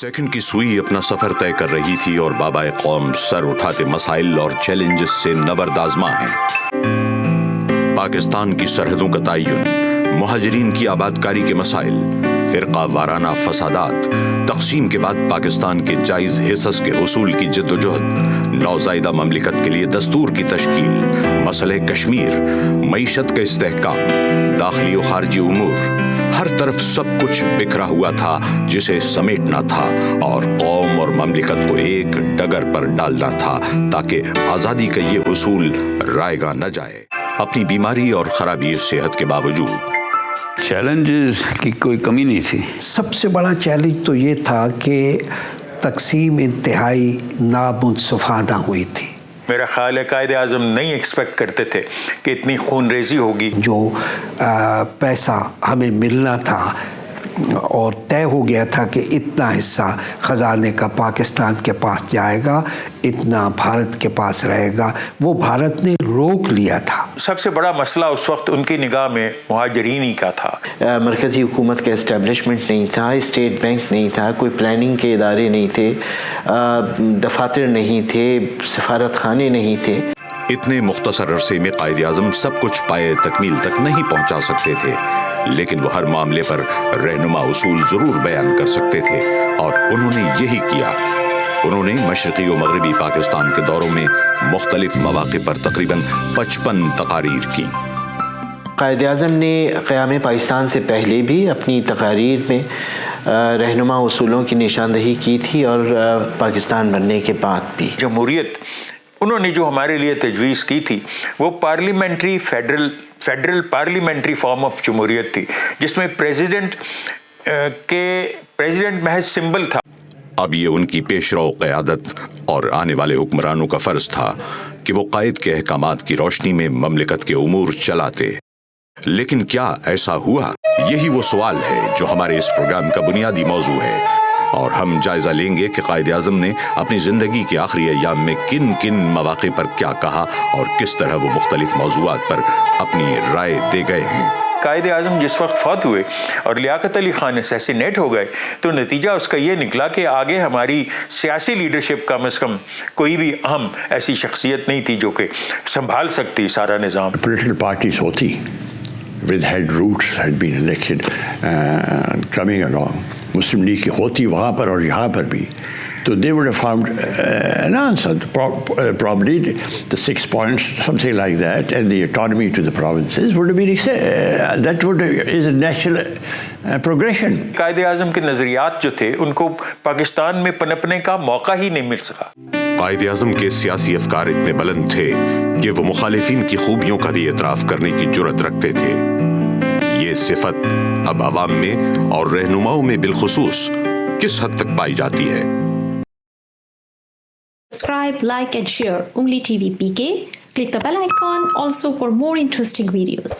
Second की सुई अपना सफर तय कर रही थी और बाबा कौम सर उठाते मसाइल और चैलेंजेस से नबरदाजमा हैं। पाकिस्तान की सरहदों का तयन, मुहाजिरीन की आबादकारी के मसाइल, फिरका वाराना फसादात, तकसीम के बाद पाकिस्तान के जायज हिस्स के हुसूल की जद्दोजहद, नौज़ायदा ममलिकत के लिए दस्तूर की तश्कील, मसले कश्मीर, मईशत का इस्तेहकाम, दाखिली और खारजी उमूर, हर तरफ सब कुछ बिखरा हुआ था जिसे समेटना था और कौम और ममलिकत को एक डगर पर डालना था ताकि आज़ादी का ये उसूल रायगा न जाए। अपनी बीमारी और खराबी सेहत के बावजूद चैलेंजेस की कोई कमी नहीं थी। सबसे बड़ा चैलेंज तो ये था कि तकसीम इंतहाई नामुनसफाना हुई थी। मेरा ख्याल है कायदे आज़म नहीं एक्सपेक्ट करते थे कि इतनी खून रेजी होगी। जो पैसा हमें मिलना था और तय हो गया था कि इतना हिस्सा ख़जाने का पाकिस्तान के पास जाएगा, इतना भारत के पास रहेगा, वो भारत ने रोक लिया था। सबसे बड़ा मसला उस वक्त उनकी निगाह में मुहाजिरीन ही का था। मरकज़ी हुकूमत का इस्टेब्लिशमेंट नहीं था, स्टेट बैंक नहीं था, कोई प्लानिंग के इदारे नहीं थे, दफातर नहीं थे, सफारत खाने नहीं थे। इतने मुख्तसर अरसे में कायदे आज़म सब कुछ पाए तकमील तक नहीं पहुंचा सकते थे, लेकिन वो हर मामले पर रहनुमा उसूल ज़रूर बयान कर सकते थे और उन्होंने यही किया। उन्होंने मशरक़ी और मगरबी पाकिस्तान के दौरों में मुख्तलिफ मौक़े पर तकरीबन 55 तकारीर की। कायदे आज़म ने क़याम पाकिस्तान से पहले भी अपनी तकारीर में रहनुमा उसूलों की निशानदही की थी और पाकिस्तान बनने के बाद भी। जमहूरियत उन्होंने जो हमारे लिए तजवीज़ की थी वो parliamentary federal parliamentary form of जमहूरियत थी, जिसमें प्रेसिडेंट महज सिंबल था। अब ये उनकी पेशरो क़यादत और आने वाले हुक्मरानों का फ़र्ज़ था कि वो कायद के अहकामात की रोशनी में ममलिकत के उमूर चलाते। लेकिन क्या ऐसा हुआ? यही वो सवाल है जो हमारे इस प्रोग्राम का बुनियादी मौजू है और हम जायज़ा लेंगे कि कायदे आज़म ने अपनी ज़िंदगी के आखिरी अय्याम में किन किन मौक़े पर क्या कहा और किस तरह वो मुख्तलिफ मौज़ूआत पर अपनी राय दे गए हैं। कायदे आज़म जिस वक्त फौत हुए और लियाकत अली खान असैसिनेट हो गए तो नतीजा उसका ये निकला कि आगे हमारी सियासी लीडरशिप कम से कम कोई भी अहम ऐसी शख्सियत नहीं थी जो कि संभाल सकती सारा निज़ाम। पोलिटिकल पार्टीज होती with head roots had been elected coming along. Muslim league की होती वहाँ पर और यहाँ पर भी, तो they would have found an answer. Probably the 6 points, something like that, and the autonomy to the provinces would have been that is a natural progression. कायदे आज़म के नज़रियात जो थे उनको पाकिस्तान में पनपने का मौका ही नहीं मिल सका। कायदे आज़म के सियासी अफकार इतने बुलंद थे कि वो मुखालिफिन की खूबियों का भी एतराफ़ करने की जुर्रत रखते थे। ये सिफत अब अवाम में और रहनुमाओं में बिलखुसूस किस हद तक पाई जाती है? Subscribe, like and share Ungli TV PK. Click the bell icon also for more interesting videos.